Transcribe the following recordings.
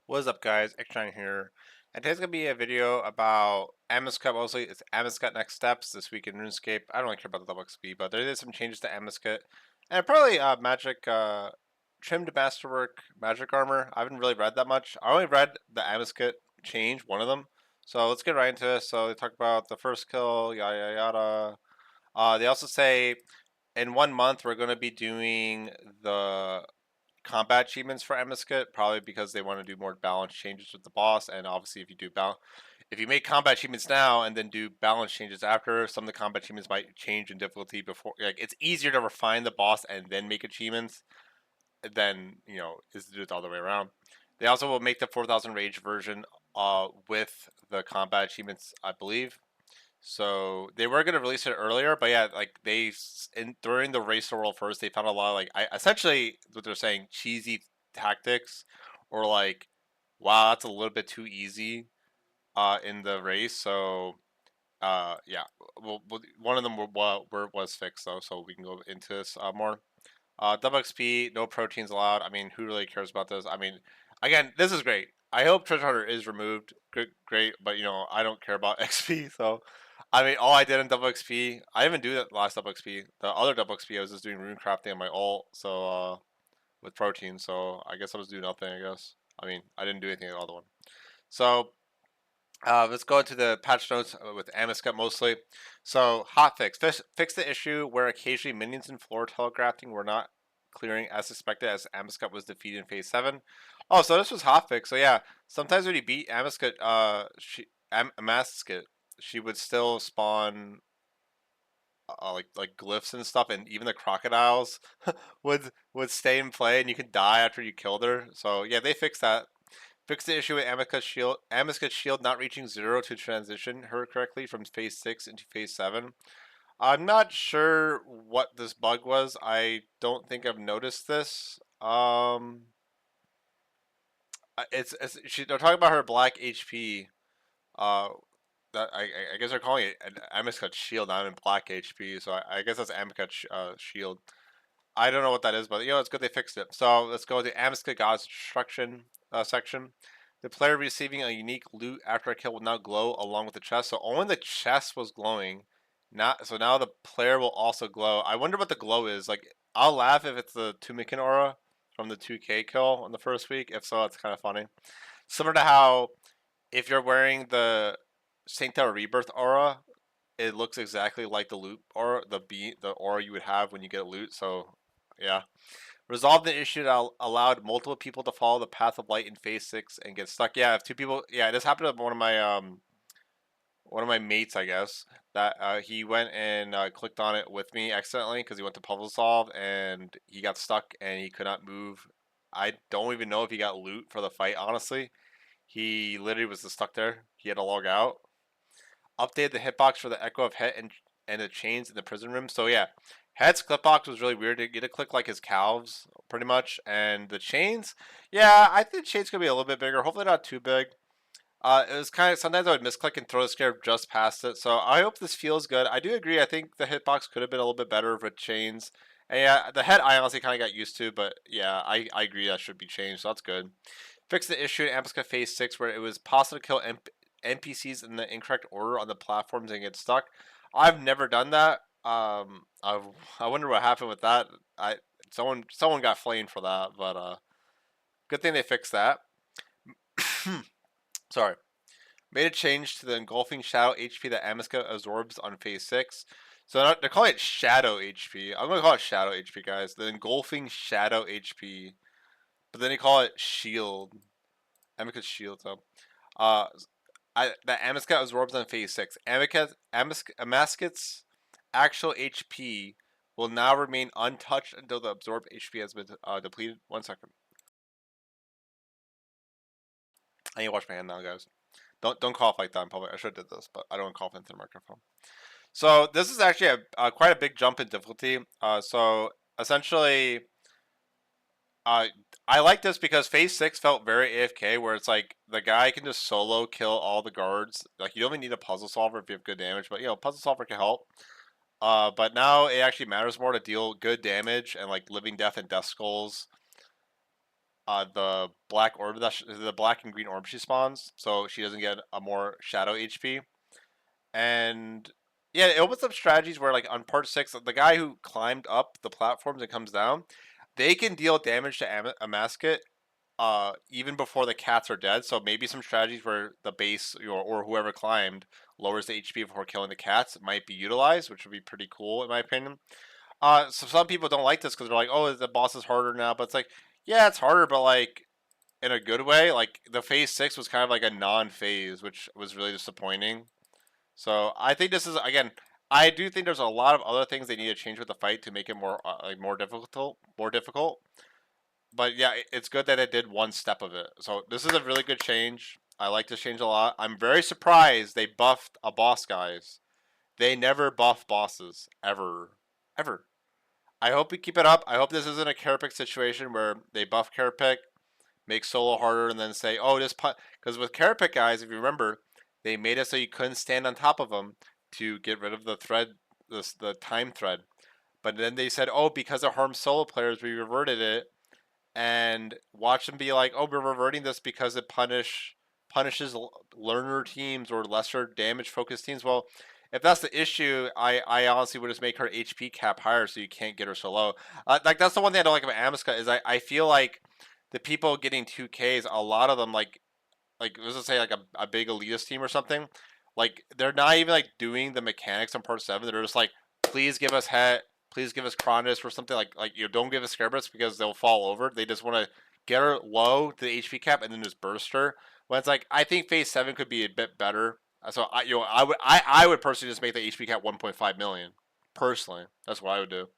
What's up, guys? XJ9 here, and today's gonna be a video about Amascut. Mostly, it's Amascut next steps this week in RuneScape. I don't really care about the double XP, but there is some changes to Amascut, and probably magic trimmed Masterwork magic armor. I haven't really read that much. I only read the Amascut change, one of them. So let's get right into this. So they talk about the first kill, yada yada yada. They also say in 1 month we're gonna be doing the combat achievements for Amascut, probably because they want to do more balance changes with the boss. And obviously, if you make combat achievements now and then do balance changes after, some of the combat achievements might change in difficulty before. Like it's easier to refine the boss and then make achievements than is to do it the other way around. They also will make the 4000 rage version with the combat achievements, I believe. So they were gonna release it earlier, but yeah, like during the race world first, they found a lot of essentially what they're saying cheesy tactics, or like, wow, that's a little bit too easy in the race. So yeah, one of them was fixed though, so we can go into this more. Double XP, no proteins allowed. I mean, who really cares about this? I mean, again, this is great. I hope Treasure Hunter is removed. Great, but I don't care about XP. So, I mean, all I did in double XP, I didn't even do that last double XP. The other double XP, I was just doing rune crafting on my ult. So, with protein. So, I guess I was doing nothing. I guess. I mean, I didn't do anything in the other one. So, let's go into the patch notes with Amascut mostly. So, hotfix. Fix the issue where occasionally minions and floor telegraphing were not clearing as expected as Amascut was defeated in phase 7. Oh, so this was hotfix. So yeah, sometimes when you beat Amascut, Amascut, she would still spawn like glyphs and stuff, and even the crocodiles would stay in play, and you could die after you killed her. So yeah, they fixed that. Fix the issue with Amascut's shield not reaching 0 to transition her correctly from phase 6 into phase 7. I'm not sure what this bug was. I don't think I've noticed this. They're talking about her black HP. Uh, that I guess they're calling it an Amascut shield, not in black HP. So I guess that's Amascut shield. I don't know what that is, but it's good they fixed it. So let's go to the Amascut God's Destruction section. The player receiving a unique loot after a kill will now glow along with the chest. So only the chest was glowing. Not so now the player will also glow. I wonder what the glow is. Like I'll laugh if it's the Tumikin aura from the 2K kill in the first week. If so, that's kind of funny. Similar to how if you're wearing the Sancta Rebirth aura, it looks exactly like the loot aura, the aura you would have when you get a loot. So yeah. Resolve the issue that allowed multiple people to follow the path of light in phase 6 and get stuck. Yeah, if two people, yeah, this happened to one of my mates, I guess, that he went and clicked on it with me accidentally because he went to puzzle solve and he got stuck and he could not move. I don't even know if he got loot for the fight, honestly. He literally was just stuck there. He had to log out. Updated the hitbox for the echo of Het and the chains in the prison room. So yeah, Het's clipbox was really weird. You get to click like his calves, pretty much, and the chains. Yeah, I think the chains could be a little bit bigger. Hopefully not too big. It was kind of sometimes I would misclick and throw the scarab just past it. So I hope this feels good. I do agree. I think the hitbox could have been a little bit better with chains. And yeah, the head I honestly kind of got used to, but yeah, I agree that should be changed. So that's good. Fix the issue in Amascut Phase 6 where it was possible to kill NPCs in the incorrect order on the platforms and get stuck. I've never done that. I wonder what happened with that. I someone got flamed for that, but good thing they fixed that. Sorry. Made a change to the engulfing shadow HP that Amascut absorbs on phase 6. So they're calling it shadow HP. I'm gonna call it shadow HP, guys. The engulfing shadow HP. But then they call it shield. Amascut's shield. So, uh, that Amascut absorbs on phase 6. Amascut's actual HP will now remain untouched until the absorbed HP has been depleted. 1 second. I need to wash my hand now, guys. Don't cough like that in public. I should have did this, but I don't cough into the microphone. So this is actually quite a big jump in difficulty. So essentially, uh, I like this because phase 6 felt very AFK, where it's like the guy can just solo kill all the guards. Like you don't even need a puzzle solver if you have good damage, but puzzle solver can help. But now it actually matters more to deal good damage and like living death and death skulls the black orb the black and green orb she spawns, so she doesn't get a more shadow HP. And yeah, it opens up strategies where like on part 6, the guy who climbed up the platforms and comes down, they can deal damage to Amascut even before the cats are dead. So maybe some strategies where the base or whoever climbed lowers the HP before killing the cats might be utilized, which would be pretty cool in my opinion. So some people don't like this because they're like, oh, the boss is harder now, but it's like, yeah, it's harder, but like in a good way. Like the phase 6 was kind of like a non-phase, which was really disappointing. So I think this is again. I do think there's a lot of other things they need to change with the fight to make it more like more difficult, more difficult. But yeah, it's good that it did one step of it. So this is a really good change. I like this change a lot. I'm very surprised they buffed a boss, guys. They never buff bosses ever, ever. I hope we keep it up. I hope this isn't a Carapick situation where they buff Carapick, make solo harder, and then say, "Oh, this punt." Because with Carapick, guys, if you remember, they made it so you couldn't stand on top of them to get rid of the thread, the time thread. But then they said, "Oh, because it harms solo players, we reverted it." And watch them be like, "Oh, we're reverting this because it punishes learner teams or lesser damage focused teams." Well, if that's the issue, I honestly would just make her HP cap higher so you can't get her so low. Like that's the one thing I don't like about Amascut is I feel like the people getting 2Ks, a lot of them like let's just say like a big elitist team or something, like they're not even like doing the mechanics on part 7. They're just like, please give us het, please give us Cronus or something like you know, don't give us Scarebrus because they'll fall over. They just want to get her low to the HP cap and then just burst her. When it's like I think phase 7 could be a bit better. So I would personally just make the HP cap 1.5 million. Personally, that's what I would do.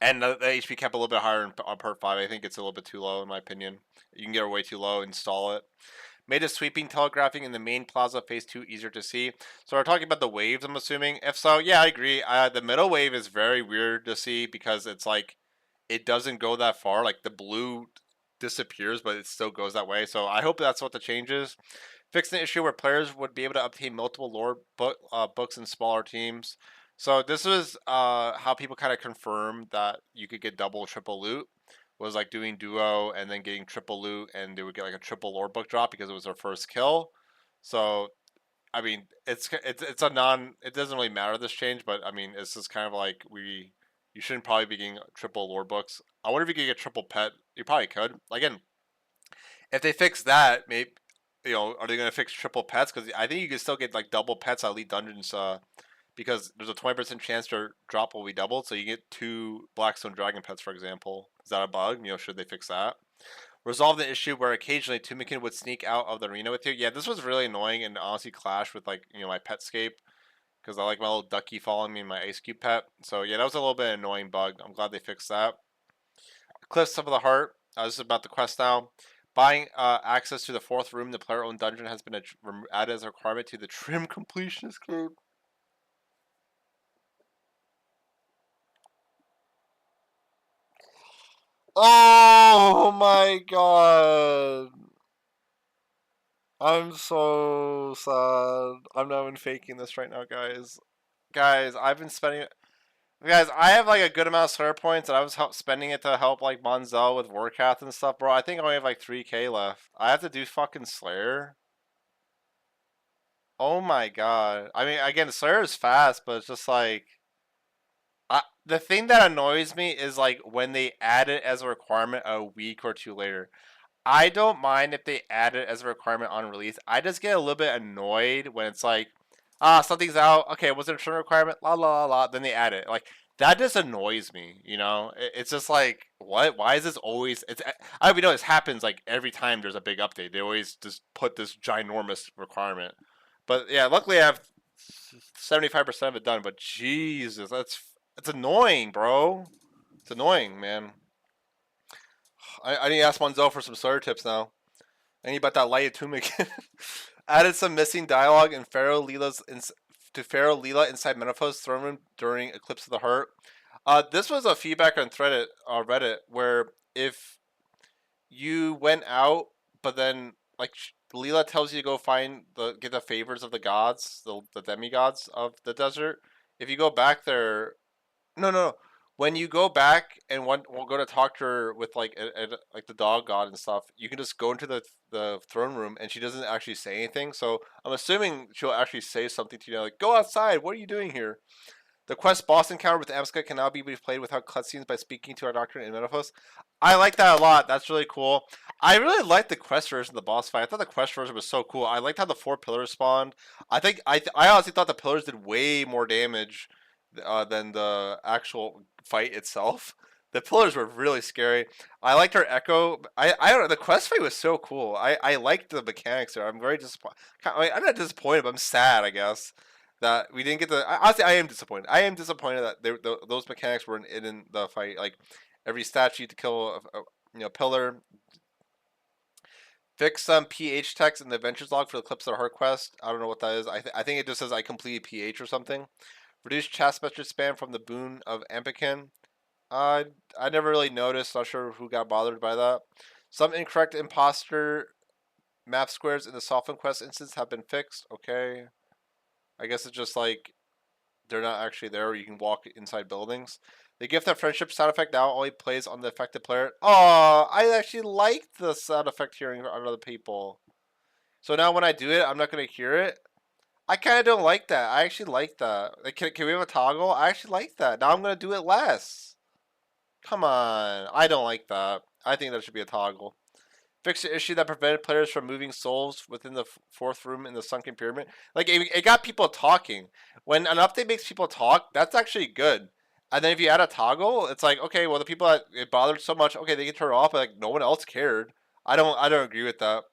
And the HP cap a little bit higher on part 5. I think it's a little bit too low in my opinion. You can get her way too low, install it. Made a sweeping telegraphing in the main plaza phase 2 easier to see. So we're talking about the waves, I'm assuming. If so, yeah, I agree. The middle wave is very weird to see because it's like it doesn't go that far. Like the blue disappears, but it still goes that way. So I hope that's what the change is. Fix an issue where players would be able to obtain multiple lore books in smaller teams. So this was how people kind of confirmed that you could get double, triple loot. Was like doing duo and then getting triple loot, and they would get like a triple lore book drop because it was their first kill. So I mean, it's a non. It doesn't really matter this change, but I mean, it's just kind of like you shouldn't probably be getting triple lore books. I wonder if you could get triple pet. You probably could. Again, if they fix that, maybe are they gonna fix triple pets? Because I think you can still get like double pets at Elite Dungeons. Because there's a 20% chance their drop will be doubled, so you get 2 Blackstone Dragon pets, for example. Is that a bug? Should they fix that? Resolve the issue where occasionally Tumikin would sneak out of the arena with you. Yeah, this was really annoying and honestly clashed with like my Petscape because I like my little ducky following me in my Ice Cube pet. So yeah, that was a little bit annoying bug. I'm glad they fixed that. Cliffs of the Heart. This is about the quest now. Buying access to the 4th room, the player-owned dungeon has been added as a requirement to the trim completionist code. Oh my god. I'm so sad. I'm not even faking this right now, guys. Guys, I've been spending. Guys, I have like a good amount of Slayer points, and I was spending it to help like Monzel with Warcath and stuff, bro. I think I only have like 3K left. I have to do fucking Slayer. Oh my god. I mean, again, Slayer is fast, but it's just like. The thing that annoys me is like when they add it as a requirement a week or two later. I don't mind if they add it as a requirement on release. I just get a little bit annoyed when it's like, something's out. Okay, was it a return requirement? La la la la. Then they add it. Like that just annoys me. It's just like, what? Why is this always? We know this happens like every time there's a big update. They always just put this ginormous requirement. But yeah, luckily I have 75% of it done. But Jesus, it's annoying, bro. It's annoying, man. I need to ask Monzel for some starter tips now. I need about that light atomic. Added some missing dialogue in Pharaoh Leela inside Menopause throne room during Eclipse of the Heart. This was a feedback on Reddit where if you went out, but then like Leela tells you to go get the favors of the gods, the demigods of the desert. If you go back there, no, no, no. when you go back and we'll go to talk to her with like the dog god and stuff, you can just go into the throne room and she doesn't actually say anything. So I'm assuming she'll actually say something to you, like, "Go outside. What are you doing here?" The quest boss encounter with Amascut can now be replayed without cutscenes by speaking to our doctor in Metaphos. I like that a lot. That's really cool. I really liked the quest version of the boss fight. I thought the quest version was so cool. I liked how the 4 pillars spawned. I honestly thought the pillars did way more damage than the actual fight itself. The pillars were really scary. I liked her echo. I don't know. The quest fight was so cool. I liked the mechanics there. I'm very disappointed. I'm not disappointed, but I'm sad, I guess, that we didn't get the. Honestly, I am disappointed. I am disappointed that those mechanics weren't in the fight. Like every statue to kill pillar. Fix some PH text in the adventures log for the Clips of the Heart quest. I don't know what that is. I think it just says I completed PH or something. Reduce chat message spam from the boon of Ampikin. I never really noticed. Not sure who got bothered by that. Some incorrect imposter map squares in the Soften quest instance have been fixed. Okay. I guess it's just like they're not actually there, or you can walk inside buildings. The gift of friendship sound effect now only plays on the affected player. Oh, I actually like the sound effect hearing on other people. So now when I do it, I'm not going to hear it. I kind of don't like that. I actually like that. Like, can we have a toggle? I actually like that. Now I'm going to do it less. Come on. I don't like that. I think there should be a toggle. Fix the issue that prevented players from moving souls within the fourth room in the sunken pyramid. Like, it got people talking. When an update makes people talk, that's actually good. And then if you add a toggle, it's like, okay, well, the people that it bothered so much, okay, they can turn it off, but like no one else cared. I don't agree with that.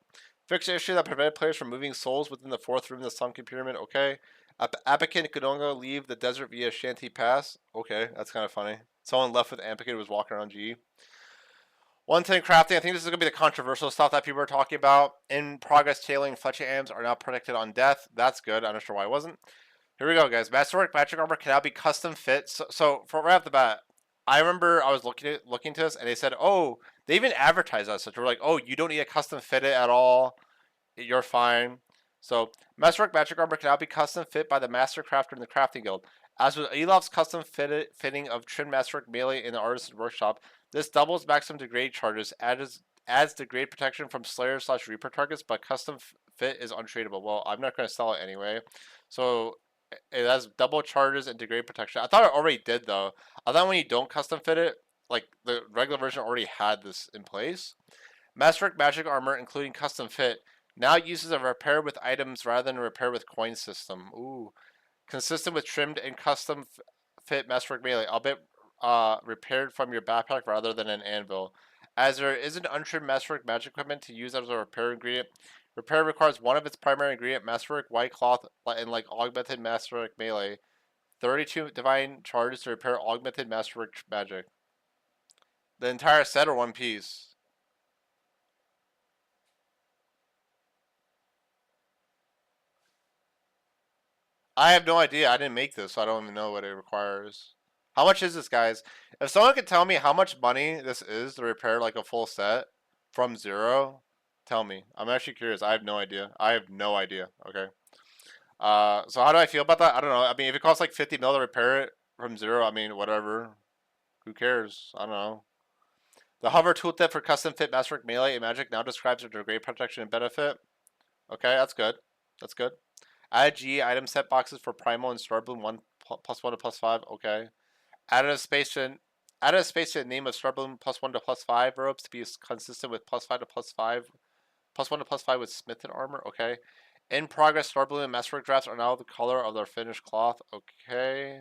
Fix the issue that prevented players from moving souls within the fourth room in the sunken pyramid. Okay. Apikin could only leave the desert via Shanty Pass. Okay, that's kind of funny. Someone left with Apikin was walking around G. 110 crafting. I think this is going to be the controversial stuff that people are talking about. In progress tailing fletching items are now protected on death. That's good. I'm not sure why it wasn't. Here we go, guys. Masterwork magic armor can now be custom fit. So for right off the bat, I remember I was looking to this, and they said, "Oh, they even advertised us." So we're like, "Oh, you don't need a custom fit it at all. You're fine." So Masterwork magic armor can now be custom fit by the master crafter in the crafting guild. As with Elof's custom fitting of trim Masterwork melee in the artisan's workshop, this doubles maximum degrade charges, adds degrade protection from Slayer / Reaper targets, but custom fit is untradeable. Well, I'm not going to sell it anyway. So it has double charges and degrade protection. I thought it already did, though. I thought when you don't custom fit it, like the regular version already had this in place. Masterwork magic armor, including custom fit, now uses a repair with items rather than a repair with coin system. Ooh. Consistent with trimmed and custom fit Masterwork melee, albeit repaired from your backpack rather than an anvil. As there isn't untrimmed Masterwork magic equipment to use as a repair ingredient, repair requires one of its primary ingredient, Masterwork white cloth, and like augmented Masterwork melee. 32 divine charges to repair augmented Masterwork magic. The entire set or one piece? I have no idea. I didn't make this, so I don't even know what it requires. How much is this, guys? If someone could tell me how much money this is to repair like a full set from zero, tell me. I'm actually curious. I have no idea. I have no idea. Okay. So how do I feel about that? I don't know. I mean, if it costs like 50 mil to repair it from zero, I mean, whatever. Who cares? I don't know. The hover tooltip for custom fit Masterwork melee and magic now describes their degrade protection and benefit. Okay, that's good. That's good. Add G item set boxes for Primal and Starbloom 1 +1 to +5. Okay. Added a space to the name of Starbloom +1 to +5 robes to be consistent with +5 to +5, +1 to +5 with Smithing armor. Okay. In progress, Starbloom and Masterwork drafts are now the color of their finished cloth. Okay.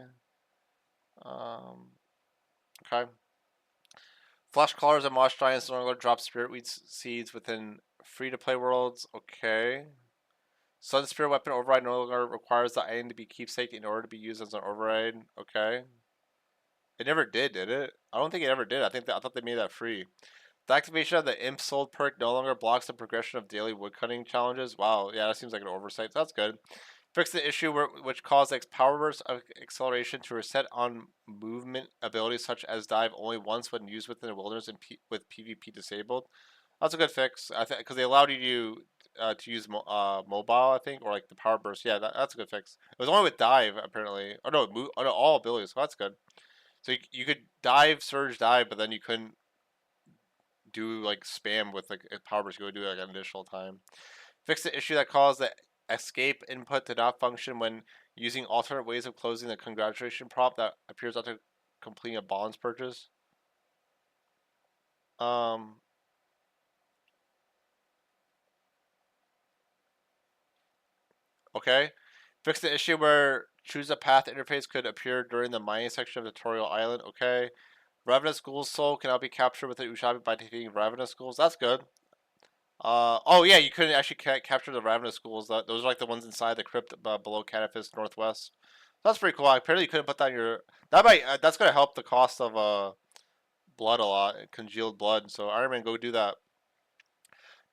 Okay. Flash colors and Mosh Giants no longer drop Spirit Weed seeds within free-to-play worlds. Okay. Sun Spear weapon override no longer requires the item to be keepsake in order to be used as an override. Okay. It never did it? I don't think it ever did. I thought they made that free. The activation of the Imp Sold perk no longer blocks the progression of daily woodcutting challenges. Wow, yeah, that seems like an oversight. So that's good. Fix the issue which caused power burst of acceleration to reset on movement abilities such as dive only once when used within the wilderness and with PvP disabled. That's a good fix. I think because they allowed you to use mobile, I think, or like the power burst. Yeah, that's a good fix. It was only with dive apparently. Oh no, all abilities. So that's good. So you could dive, surge, dive, but then you couldn't do like spam with like a power burst. You would do like an additional time. Fix the issue that caused the escape input to not function when using alternate ways of closing the congratulation prompt that appears after completing a bonds purchase. Um, okay. Fix the issue where choose a path interface could appear during the mining section of the tutorial island. Okay. Ravenous Ghoul's soul cannot be captured with the Ushabi by defeating Ravenous Ghouls. That's good. Oh yeah, you couldn't actually capture the Ravenous Ghouls. Those are like the ones inside the crypt below Catafist Northwest. That's pretty cool. Apparently, you couldn't put that in your. That might. That's gonna help the cost of blood a lot, congealed blood. So Iron Man, go do that.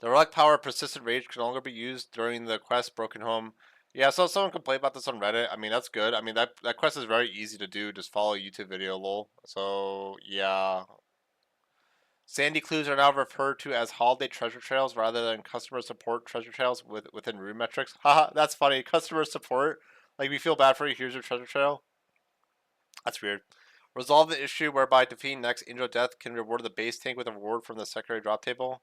The relic power persistent rage can no longer be used during the quest Broken Home. Yeah, so someone complained about this on Reddit. I mean, that's good. I mean, that quest is very easy to do. Just follow a YouTube video, lol. So yeah. Sandy clues are now referred to as holiday treasure trails rather than customer support treasure trails within room metrics. Haha, that's funny. Customer support. Like, we feel bad for you. Here's your treasure trail. That's weird. Resolve the issue whereby defeating next Angel Death can reward the base tank with a reward from the secondary drop table.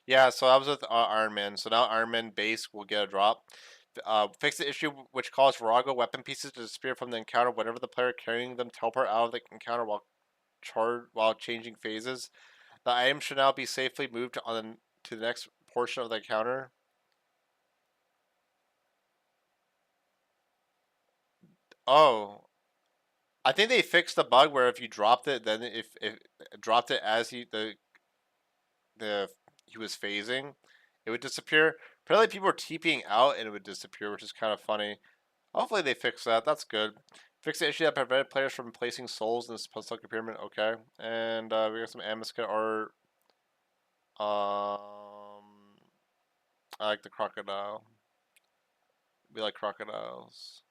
Yeah, so that was with Iron Man. So now Iron Man base will get a drop. Fix the issue which caused Virago weapon pieces to disappear from the encounter whenever the player carrying them teleport out of the encounter while changing phases. The item should now be safely moved on to the next portion of the encounter. Oh, I think they fixed the bug where if you dropped it, then if dropped it as the he was phasing, it would disappear. Apparently, people were TPing out and it would disappear, which is kind of funny. Hopefully, they fix that. That's good. Fix the issue that prevented players from placing souls in this post-lucky pyramid. Okay, and we got some Amascut art. I like the crocodile. We like crocodiles.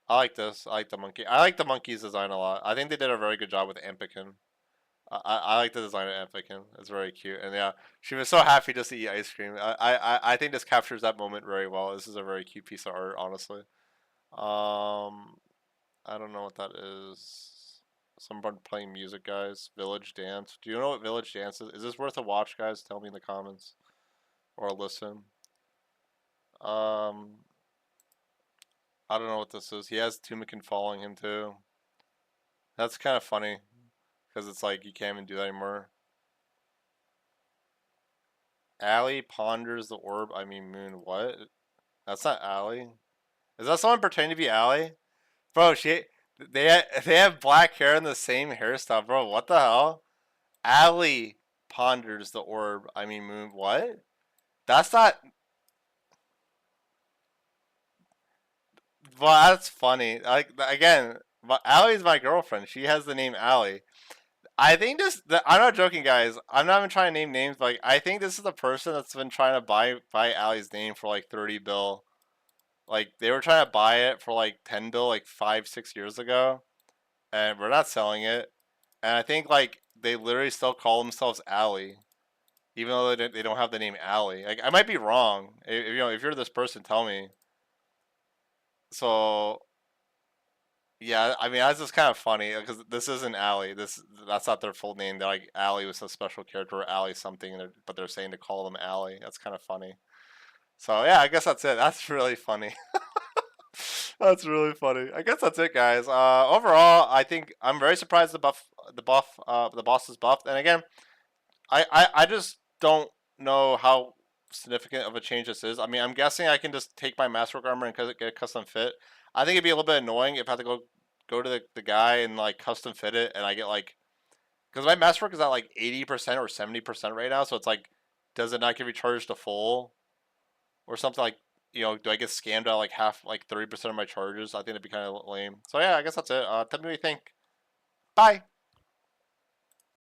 I like this. I like the monkey. I like the monkey's design a lot. I think they did a very good job with Ampikin. I like the design of Ampikin. It's very cute. And yeah, she was so happy just to eat ice cream. I think this captures that moment very well. This is a very cute piece of art, honestly. I don't know what that is. Someone playing music, guys. Village Dance. Do you know what Village Dance is? Is this worth a watch, guys? Tell me in the comments. Or a listen. Um, I don't know what this is. He has Tumikin following him too. That's kind of funny. Because it's like you can't even do that anymore. Allie ponders the orb. I mean moon. What? That's not Allie. Is that someone pretending to be Allie? Bro, they have black hair and the same hairstyle, bro. What the hell? Allie ponders the orb. I mean moon. What? That's not. Well, that's funny. Like again, Allie's my girlfriend. She has the name Allie. I think I'm not joking, guys. I'm not even trying to name names. But like, I think this is the person that's been trying to buy Allie's name for like 30 bill. Like they were trying to buy it for like 10 bill like 5 6 years ago, and we're not selling it. And I think like they literally still call themselves Allie, even though they don't have the name Allie. Like I might be wrong. If you're this person, tell me. So yeah, I mean that's just kind of funny because this isn't Allie. That's not their full name. They're like Allie was a special character or Allie something, but they're saying to call them Allie. That's kind of funny. So yeah, I guess that's it. That's really funny. That's really funny. I guess that's it, guys. Overall, I think I'm very surprised the boss is buffed. And again, I just don't know how significant of a change this is. I mean, I'm guessing I can just take my Masterwork armor and get a custom fit. I think it'd be a little bit annoying if I had to go to the guy and like custom fit it, and I get like because my Masterwork is at like 80% or 70% right now, so it's like, does it not get recharged to full or something like? Do I get scammed out like half, like 30% of my charges? I think it'd be kind of lame. So yeah, I guess that's it. Tell me what you think. Bye.